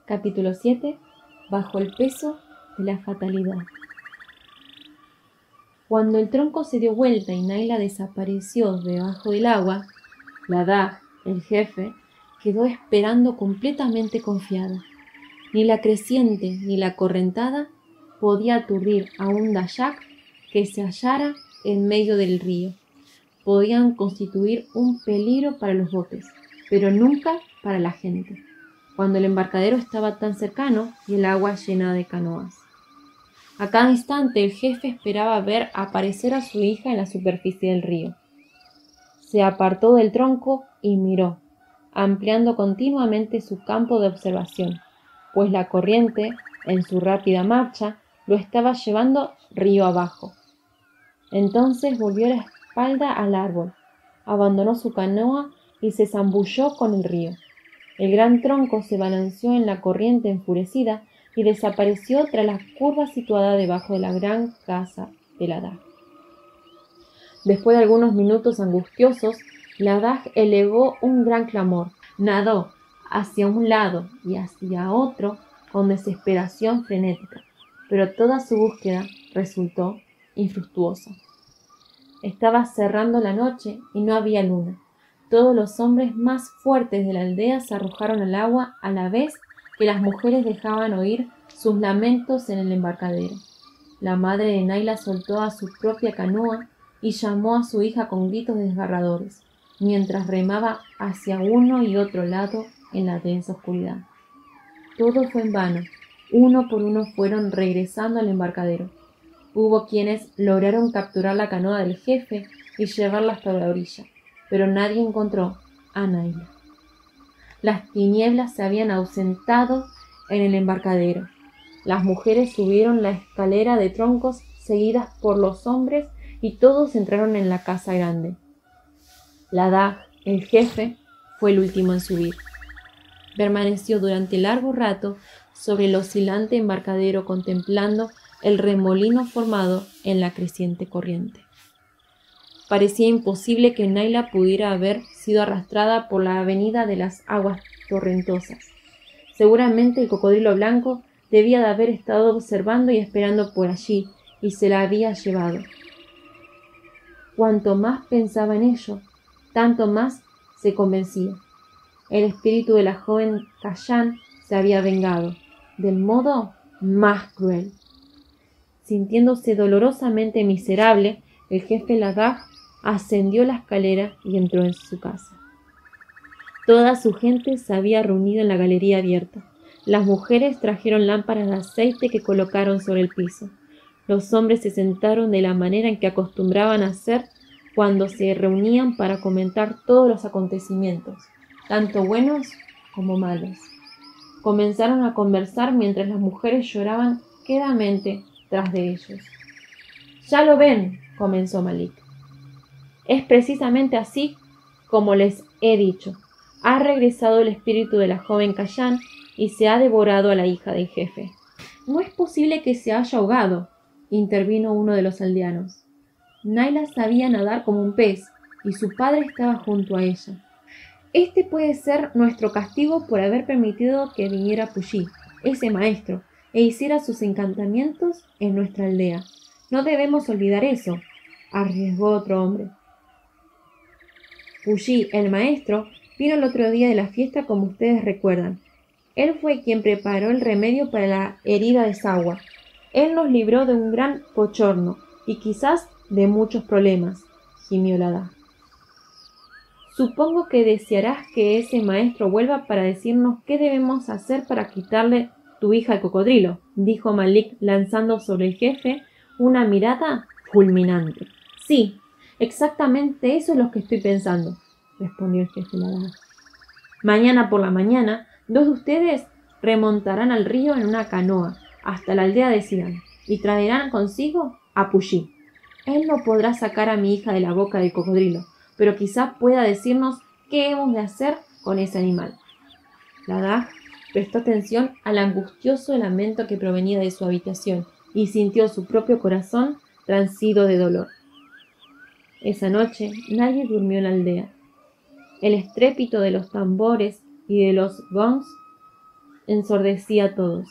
Capítulo 7. Bajo el peso de la fatalidad. Cuando el tronco se dio vuelta y Naila desapareció debajo del agua, Ladaj, el jefe, quedó esperando completamente confiada. Ni la creciente ni la correntada podía aturdir a un dayak que se hallara en medio del río. Podían constituir un peligro para los botes, pero nunca para la gente, cuando el embarcadero estaba tan cercano y el agua llena de canoas. A cada instante el jefe esperaba ver aparecer a su hija en la superficie del río. Se apartó del tronco y miró, ampliando continuamente su campo de observación, pues la corriente, en su rápida marcha, lo estaba llevando río abajo. Entonces volvió la espalda al árbol, abandonó su canoa y se zambulló con el río. El gran tronco se balanceó en la corriente enfurecida y desapareció tras la curva situada debajo de la gran casa de Ladaj. Después de algunos minutos angustiosos, Ladaj elevó un gran clamor. Nadó hacia un lado y hacia otro con desesperación frenética, pero toda su búsqueda resultó infructuosa. Estaba cerrando la noche y no había luna. Todos los hombres más fuertes de la aldea se arrojaron al agua a la vez que las mujeres dejaban oír sus lamentos en el embarcadero. La madre de Naila soltó a su propia canoa y llamó a su hija con gritos desgarradores, mientras remaba hacia uno y otro lado en la densa oscuridad. Todo fue en vano. Uno por uno fueron regresando al embarcadero. Hubo quienes lograron capturar la canoa del jefe y llevarla hasta la orilla, pero nadie encontró a Naila. Las tinieblas se habían ausentado en el embarcadero. Las mujeres subieron la escalera de troncos seguidas por los hombres y todos entraron en la casa grande. Ladaj, el jefe, fue el último en subir. Permaneció durante largo rato sobre el oscilante embarcadero contemplando el remolino formado en la creciente corriente. Parecía imposible que Naila pudiera haber sido arrastrada por la avenida de las aguas torrentosas. Seguramente el cocodrilo blanco debía de haber estado observando y esperando por allí, y se la había llevado. Cuanto más pensaba en ello, tanto más se convencía. El espíritu de la joven Kayan se había vengado, del modo más cruel. Sintiéndose dolorosamente miserable, el jefe Ladaj ascendió la escalera y entró en su casa. Toda su gente se había reunido en la galería abierta. Las mujeres trajeron lámparas de aceite que colocaron sobre el piso. Los hombres se sentaron de la manera en que acostumbraban a hacer cuando se reunían para comentar todos los acontecimientos, tanto buenos como malos. Comenzaron a conversar mientras las mujeres lloraban quedamente tras de ellos. «Ya lo ven», comenzó Malik. «Es precisamente así como les he dicho. Ha regresado el espíritu de la joven Kayan y se ha devorado a la hija del jefe». «No es posible que se haya ahogado», intervino uno de los aldeanos. Naila sabía nadar como un pez y su padre estaba junto a ella. «Este puede ser nuestro castigo por haber permitido que viniera Puyi, ese maestro, e hiciera sus encantamientos en nuestra aldea. No debemos olvidar eso», arriesgó otro hombre. «Puyi, el maestro, vino el otro día de la fiesta como ustedes recuerdan. Él fue quien preparó el remedio para la herida de Sawa. Él nos libró de un gran bochorno y quizás de muchos problemas», gimió Ladaj. «Supongo que desearás que ese maestro vuelva para decirnos qué debemos hacer para quitarle tu hija al cocodrilo», dijo Malik lanzando sobre el jefe una mirada fulminante. «Sí, exactamente eso es lo que estoy pensando», respondió el jefe Ladaj. «Mañana por la mañana, 2 de ustedes remontarán al río en una canoa hasta la aldea de Sidan y traerán consigo a Puyi. Él no podrá sacar a mi hija de la boca del cocodrilo, pero quizá pueda decirnos qué hemos de hacer con ese animal». Ladaj prestó atención al angustioso lamento que provenía de su habitación y sintió su propio corazón transido de dolor. Esa noche nadie durmió en la aldea. El estrépito de los tambores y de los gongs ensordecía a todos,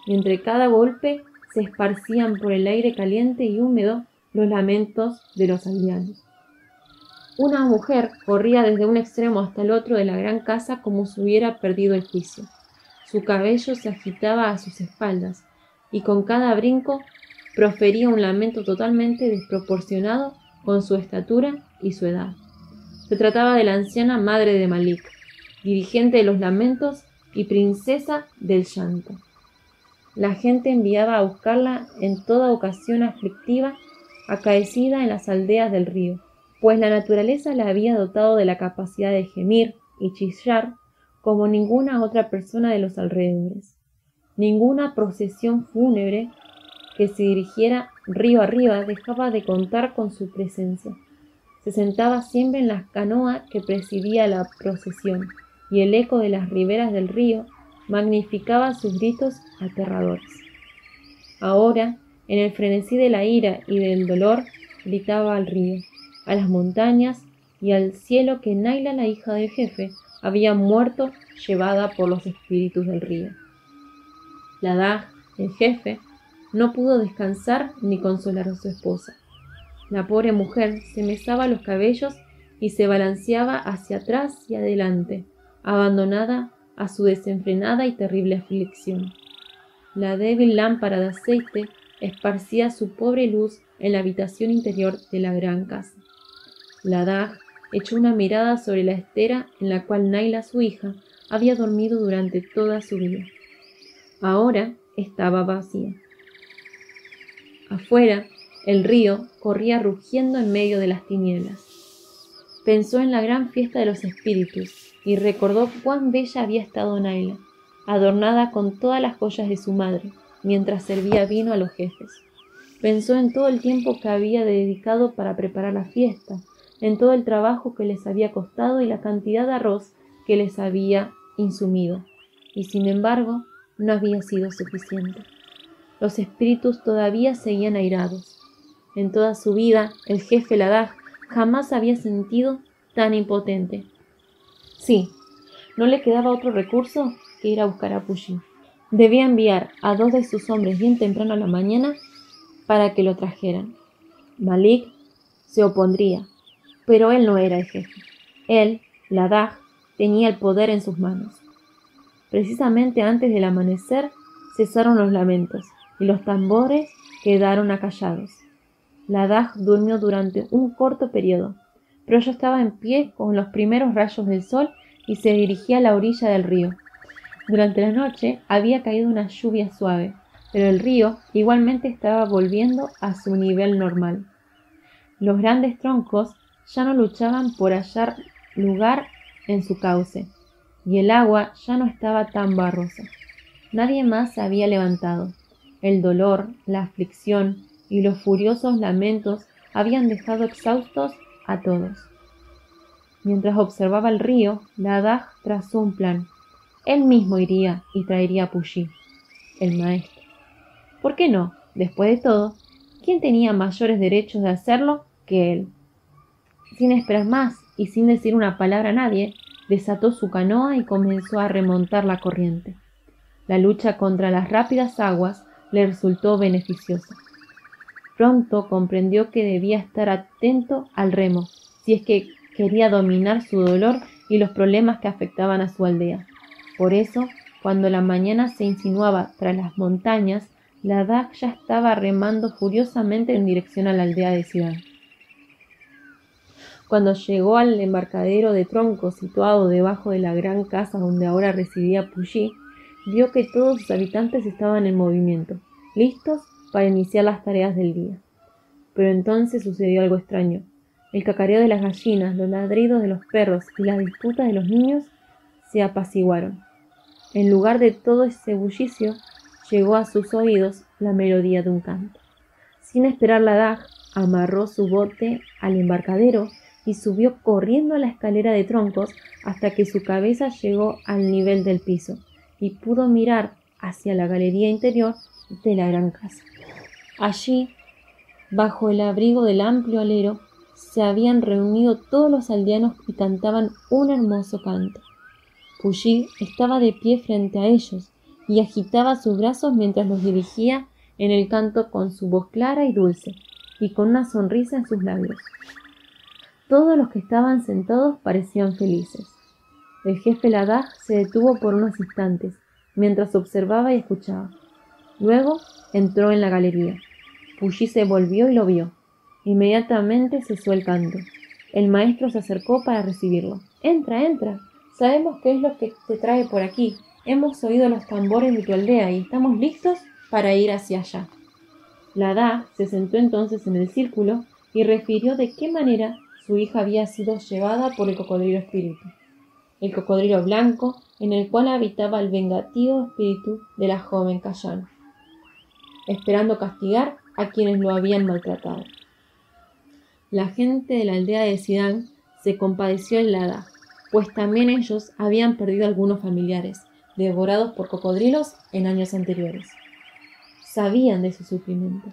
y entre cada golpe se esparcían por el aire caliente y húmedo los lamentos de los aldeanos. Una mujer corría desde un extremo hasta el otro de la gran casa como si hubiera perdido el juicio. Su cabello se agitaba a sus espaldas, y con cada brinco profería un lamento totalmente desproporcionado con su estatura y su edad. Se trataba de la anciana madre de Malik, dirigente de los lamentos y princesa del llanto. La gente enviaba a buscarla en toda ocasión aflictiva acaecida en las aldeas del río, pues la naturaleza la había dotado de la capacidad de gemir y chillar como ninguna otra persona de los alrededores. Ninguna procesión fúnebre que se dirigiera río arriba dejaba de contar con su presencia. Se sentaba siempre en la canoa que presidía la procesión, y el eco de las riberas del río magnificaba sus gritos aterradores. Ahora, en el frenesí de la ira y del dolor, gritaba al río, a las montañas y al cielo que Naila, la hija del jefe, había muerto llevada por los espíritus del río. La Dag, el jefe, no pudo descansar ni consolar a su esposa. La pobre mujer se mesaba los cabellos y se balanceaba hacia atrás y adelante, abandonada a su desenfrenada y terrible aflicción. La débil lámpara de aceite esparcía su pobre luz en la habitación interior de la gran casa. La Dag echó una mirada sobre la estera en la cual Naila, su hija, había dormido durante toda su vida. Ahora estaba vacía. Afuera, el río corría rugiendo en medio de las tinieblas. Pensó en la gran fiesta de los espíritus y recordó cuán bella había estado Naila, adornada con todas las joyas de su madre, mientras servía vino a los jefes. Pensó en todo el tiempo que había dedicado para preparar la fiesta, en todo el trabajo que les había costado y la cantidad de arroz que les había insumido, y sin embargo no había sido suficiente. Los espíritus todavía seguían airados. En toda su vida, el jefe la Dag jamás había sentido tan impotente. Sí, no le quedaba otro recurso que ir a buscar a Puyi. Debía enviar a 2 de sus hombres bien temprano a la mañana para que lo trajeran. Malik se opondría, pero él no era el jefe. Él, la Dag, tenía el poder en sus manos. Precisamente antes del amanecer cesaron los lamentos y los tambores quedaron acallados. La Dag durmió durante un corto periodo, pero ya estaba en pie con los primeros rayos del sol y se dirigía a la orilla del río. Durante la noche había caído una lluvia suave, pero el río igualmente estaba volviendo a su nivel normal. Los grandes troncos ya no luchaban por hallar lugar en su cauce, y el agua ya no estaba tan barrosa. Nadie más se había levantado. El dolor, la aflicción y los furiosos lamentos habían dejado exhaustos a todos. Mientras observaba el río, la Dag trazó un plan. Él mismo iría y traería a Puyi, el maestro. ¿Por qué no? Después de todo, ¿quién tenía mayores derechos de hacerlo que él? Sin esperar más y sin decir una palabra a nadie, desató su canoa y comenzó a remontar la corriente. La lucha contra las rápidas aguas le resultó beneficiosa. Pronto comprendió que debía estar atento al remo, si es que quería dominar su dolor y los problemas que afectaban a su aldea. Por eso, cuando la mañana se insinuaba tras las montañas, la Dag ya estaba remando furiosamente en dirección a la aldea de Sidán. Cuando llegó al embarcadero de troncos situado debajo de la gran casa donde ahora residía Puyi, vio que todos sus habitantes estaban en movimiento, listos para iniciar las tareas del día. Pero entonces sucedió algo extraño. El cacareo de las gallinas, los ladridos de los perros y las disputas de los niños se apaciguaron. En lugar de todo ese bullicio, llegó a sus oídos la melodía de un canto. Sin esperar, la Dag amarró su bote al embarcadero y subió corriendo a la escalera de troncos hasta que su cabeza llegó al nivel del piso y pudo mirar hacia la galería interior de la gran casa. Allí, bajo el abrigo del amplio alero, se habían reunido todos los aldeanos y cantaban un hermoso canto. Puyi estaba de pie frente a ellos y agitaba sus brazos mientras los dirigía en el canto con su voz clara y dulce, y con una sonrisa en sus labios. Todos los que estaban sentados parecían felices. El jefe Ladaj se detuvo por unos instantes, mientras observaba y escuchaba. Luego entró en la galería. Puyi se volvió y lo vio. Inmediatamente cesó el canto. El maestro se acercó para recibirlo. «Entra, entra. Sabemos qué es lo que te trae por aquí. Hemos oído los tambores de tu aldea y estamos listos para ir hacia allá». Ladaj se sentó entonces en el círculo y refirió de qué manera su hija había sido llevada por el cocodrilo espíritu. El cocodrilo blanco en el cual habitaba el vengativo espíritu de la joven Kayan, esperando castigar a quienes lo habían maltratado. La gente de la aldea de Sidán se compadeció en Ladaj, pues también ellos habían perdido algunos familiares, devorados por cocodrilos en años anteriores. Sabían de su sufrimiento.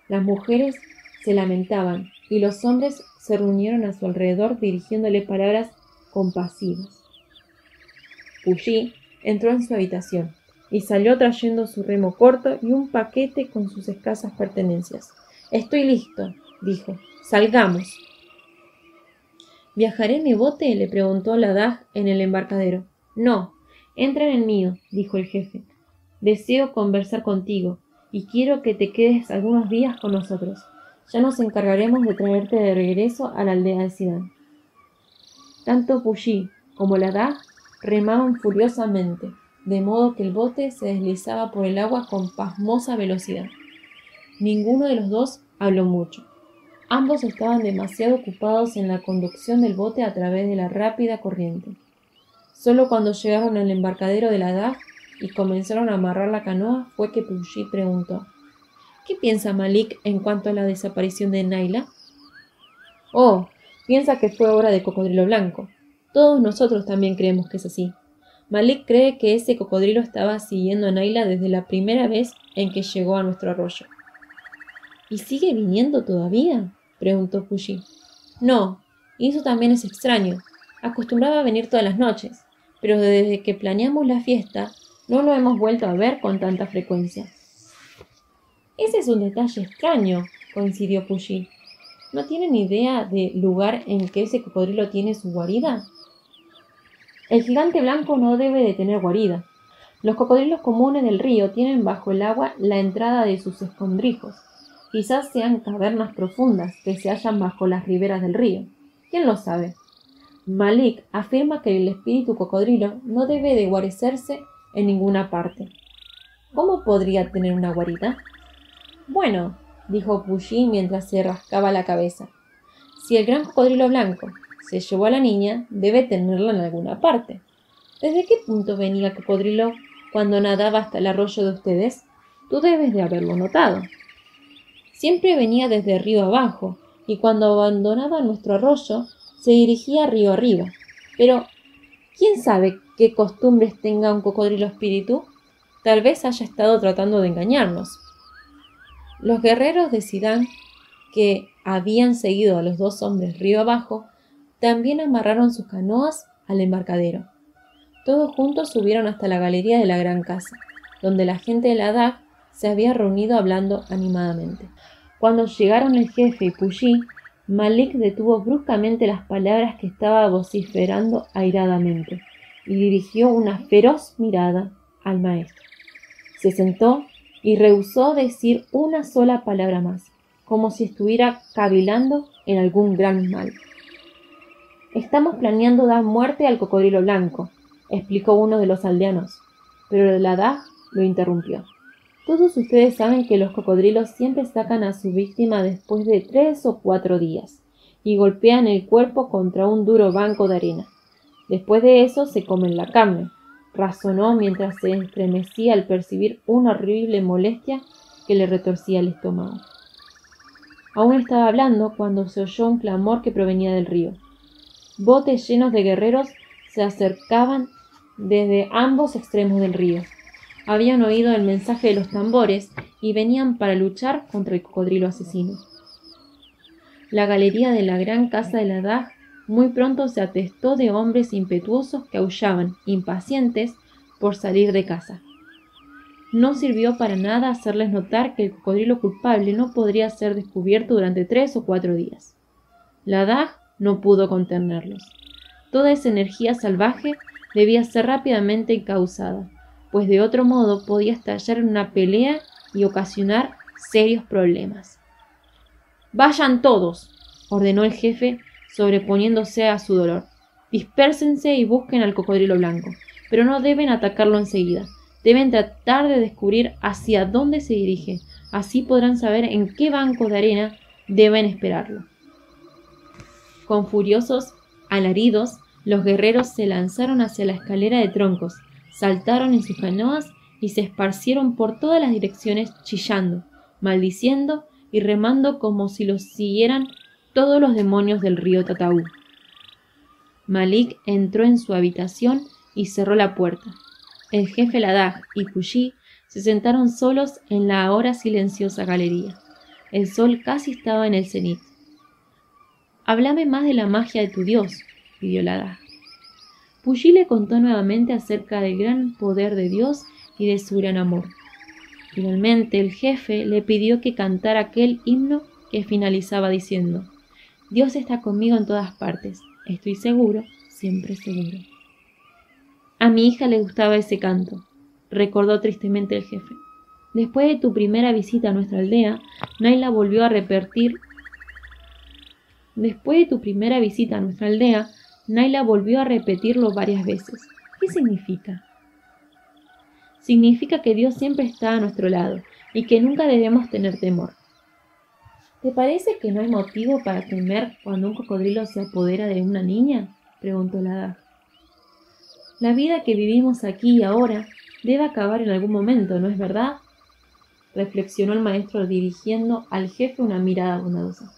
Las mujeres se lamentaban y los hombres se reunieron a su alrededor dirigiéndole palabras compasivas. Puyi entró en su habitación y salió trayendo su remo corto y un paquete con sus escasas pertenencias. «Estoy listo», dijo. «Salgamos». «¿Viajaré en mi bote?», le preguntó Ladaj en el embarcadero. «No, entra en el mío», dijo el jefe. «Deseo conversar contigo y quiero que te quedes algunos días con nosotros. Ya nos encargaremos de traerte de regreso a la aldea de Sidán». Tanto Puyi como Ladaj remaban furiosamente, de modo que el bote se deslizaba por el agua con pasmosa velocidad. Ninguno de los dos habló mucho. Ambos estaban demasiado ocupados en la conducción del bote a través de la rápida corriente. Solo cuando llegaron al embarcadero de Ladaj y comenzaron a amarrar la canoa fue que Puyi preguntó: «¿Qué piensa Malik en cuanto a la desaparición de Naila?» «Oh, piensa que fue obra de Cocodrilo Blanco. Todos nosotros también creemos que es así. Malik cree que ese cocodrilo estaba siguiendo a Naila desde la primera vez en que llegó a nuestro arroyo». «¿Y sigue viniendo todavía?», preguntó Puyi. «No, y eso también es extraño. Acostumbraba a venir todas las noches, pero desde que planeamos la fiesta no lo hemos vuelto a ver con tanta frecuencia». «Ese es un detalle extraño», coincidió Puyi. «¿No tienen idea del lugar en que ese cocodrilo tiene su guarida?» «El gigante blanco no debe de tener guarida. Los cocodrilos comunes del río tienen bajo el agua la entrada de sus escondrijos. Quizás sean cavernas profundas que se hallan bajo las riberas del río. ¿Quién lo sabe? Malik afirma que el espíritu cocodrilo no debe de guarecerse en ninguna parte. ¿Cómo podría tener una guarida?» «Bueno», dijo Puyi mientras se rascaba la cabeza, «si el gran cocodrilo blanco se llevó a la niña, debe tenerla en alguna parte. ¿Desde qué punto venía el cocodrilo cuando nadaba hasta el arroyo de ustedes? Tú debes de haberlo notado. Siempre venía desde río abajo, y cuando abandonaba nuestro arroyo, se dirigía río arriba. Pero, ¿quién sabe qué costumbres tenga un cocodrilo espíritu? Tal vez haya estado tratando de engañarnos». Los guerreros de Sidán, que habían seguido a los dos hombres río abajo, también amarraron sus canoas al embarcadero. Todos juntos subieron hasta la galería de la gran casa, donde la gente de Ladaj se había reunido hablando animadamente. Cuando llegaron el jefe y Puyi, Malik detuvo bruscamente las palabras que estaba vociferando airadamente y dirigió una feroz mirada al maestro. Se sentó y rehusó decir una sola palabra más, como si estuviera cavilando en algún gran mal. «Estamos planeando dar muerte al cocodrilo blanco», explicó uno de los aldeanos, pero Ladaj lo interrumpió. «Todos ustedes saben que los cocodrilos siempre sacan a su víctima después de 3 o 4 días y golpean el cuerpo contra un duro banco de arena. Después de eso se comen la carne», razonó mientras se estremecía al percibir una horrible molestia que le retorcía el estómago. Aún estaba hablando cuando se oyó un clamor que provenía del río. Botes llenos de guerreros se acercaban desde ambos extremos del río. Habían oído el mensaje de los tambores y venían para luchar contra el cocodrilo asesino. La galería de la gran casa de Ladaj muy pronto se atestó de hombres impetuosos que aullaban, impacientes por salir de caza. no sirvió para nada hacerles notar que el cocodrilo culpable no podría ser descubierto durante 3 o 4 días. La Dag no pudo contenerlos. Toda esa energía salvaje debía ser rápidamente encauzada, pues de otro modo podía estallar en una pelea y ocasionar serios problemas. «¡Vayan todos!», ordenó el jefe, sobreponiéndose a su dolor. «Dispérsense y busquen al cocodrilo blanco, pero no deben atacarlo enseguida. Deben tratar de descubrir hacia dónde se dirige. Así podrán saber en qué banco de arena deben esperarlo». Con furiosos alaridos, los guerreros se lanzaron hacia la escalera de troncos, saltaron en sus canoas y se esparcieron por todas las direcciones chillando, maldiciendo y remando como si los siguieran todos los demonios del río Tataú. Malik entró en su habitación y cerró la puerta. El jefe Ladag y Puyi se sentaron solos en la ahora silenciosa galería. El sol casi estaba en el cenit. «Háblame más de la magia de tu dios», pidió Ladag. Puyi le contó nuevamente acerca del gran poder de Dios y de su gran amor. Finalmente el jefe le pidió que cantara aquel himno que finalizaba diciendo: «Dios está conmigo en todas partes, estoy seguro, siempre seguro». «A mi hija le gustaba ese canto», recordó tristemente el jefe. «Después de tu primera visita a nuestra aldea, Naila volvió a repetirlo varias veces. ¿Qué significa?». «Significa que Dios siempre está a nuestro lado y que nunca debemos tener temor». «¿Te parece que no hay motivo para temer cuando un cocodrilo se apodera de una niña?», preguntó Ladag. «La vida que vivimos aquí y ahora debe acabar en algún momento, ¿no es verdad?», reflexionó el maestro dirigiendo al jefe una mirada bondadosa.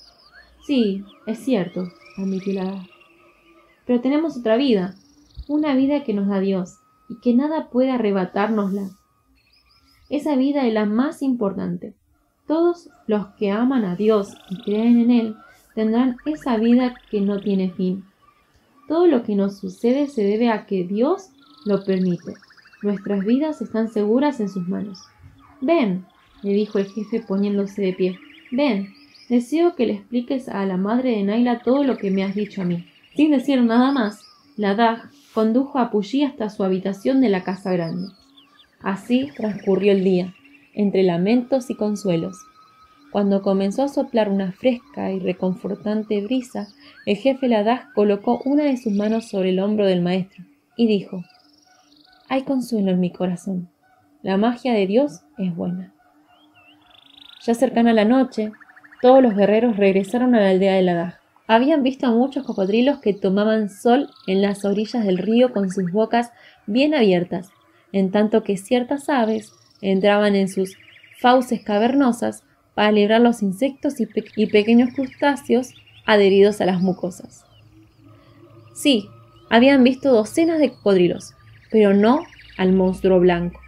«Sí, es cierto», admitió Ladag. «Pero tenemos otra vida, una vida que nos da Dios y que nada puede arrebatárnosla. Esa vida es la más importante. Todos los que aman a Dios y creen en Él tendrán esa vida que no tiene fin. Todo lo que nos sucede se debe a que Dios lo permite. Nuestras vidas están seguras en sus manos». «Ven», le dijo el jefe poniéndose de pie. «Ven, deseo que le expliques a la madre de Naila todo lo que me has dicho a mí». Sin decir nada más, Ladag condujo a Puyi hasta su habitación de la casa grande. Así transcurrió el día, entre lamentos y consuelos. Cuando comenzó a soplar una fresca y reconfortante brisa, el jefe Ladag colocó una de sus manos sobre el hombro del maestro y dijo: «Hay consuelo en mi corazón. La magia de Dios es buena». Ya cercana la noche, todos los guerreros regresaron a la aldea de Ladag. Habían visto a muchos cocodrilos que tomaban sol en las orillas del río con sus bocas bien abiertas, en tanto que ciertas aves entraban en sus fauces cavernosas para librar los insectos y pequeños crustáceos adheridos a las mucosas. Sí, habían visto docenas de cocodrilos, pero no al monstruo blanco.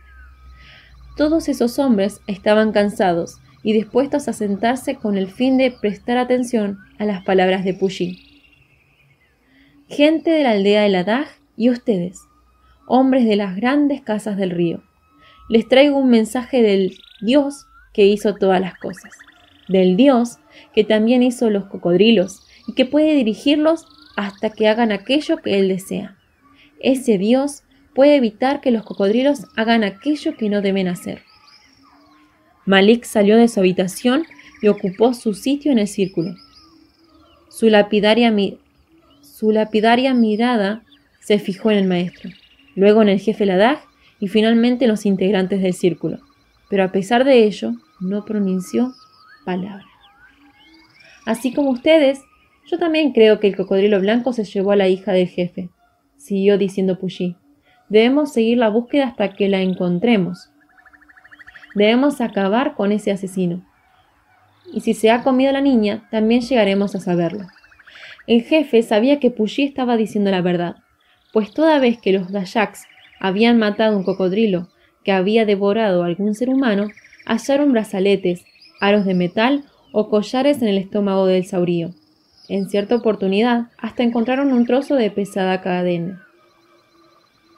Todos esos hombres estaban cansados y dispuestos a sentarse con el fin de prestar atención a las palabras de Puyi. «Gente de la aldea de Ladag y ustedes, hombres de las grandes casas del río, les traigo un mensaje del Dios que hizo todas las cosas, del Dios que también hizo los cocodrilos y que puede dirigirlos hasta que hagan aquello que Él desea. Ese Dios puede evitar que los cocodrilos hagan aquello que no deben hacer». Malik salió de su habitación y ocupó su sitio en el círculo. Su lapidaria mirada se fijó en el maestro, luego en el jefe Ladag y finalmente en los integrantes del círculo, pero a pesar de ello no pronunció palabra. «Así como ustedes, yo también creo que el cocodrilo blanco se llevó a la hija del jefe», siguió diciendo Puyi. «Debemos seguir la búsqueda hasta que la encontremos. Debemos acabar con ese asesino. Y si se ha comido a la niña, también llegaremos a saberlo». El jefe sabía que Puyi estaba diciendo la verdad, pues toda vez que los Dayaks habían matado un cocodrilo que había devorado a algún ser humano, hallaron brazaletes, aros de metal o collares en el estómago del saurío. En cierta oportunidad, hasta encontraron un trozo de pesada cadena.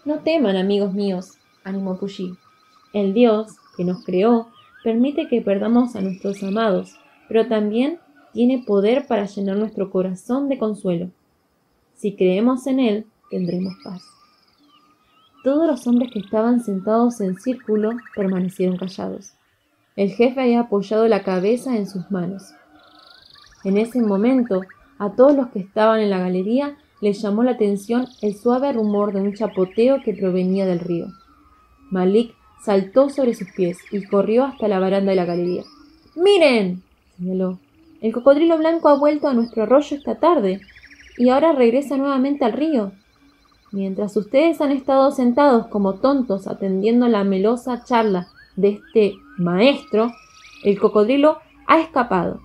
«No teman, amigos míos», animó Puyi. «El Dios que nos creó, permite que perdamos a nuestros amados, pero también tiene poder para llenar nuestro corazón de consuelo. Si creemos en Él, tendremos paz. Todos los hombres que estaban sentados en círculo permanecieron callados. El jefe había apoyado la cabeza en sus manos. En ese momento, a todos los que estaban en la galería les llamó la atención el suave rumor de un chapoteo que provenía del río. Malik saltó sobre sus pies y corrió hasta la baranda de la galería. ¡Miren!, señaló. El cocodrilo blanco ha vuelto a nuestro arroyo esta tarde y ahora regresa nuevamente al río. Mientras ustedes han estado sentados como tontos atendiendo la melosa charla de este maestro, el cocodrilo ha escapado.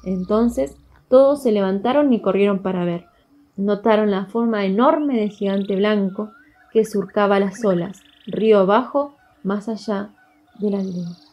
Entonces todos se levantaron y corrieron para ver. Notaron la forma enorme del gigante blanco que surcaba las olas, río abajo, más allá de la aldea.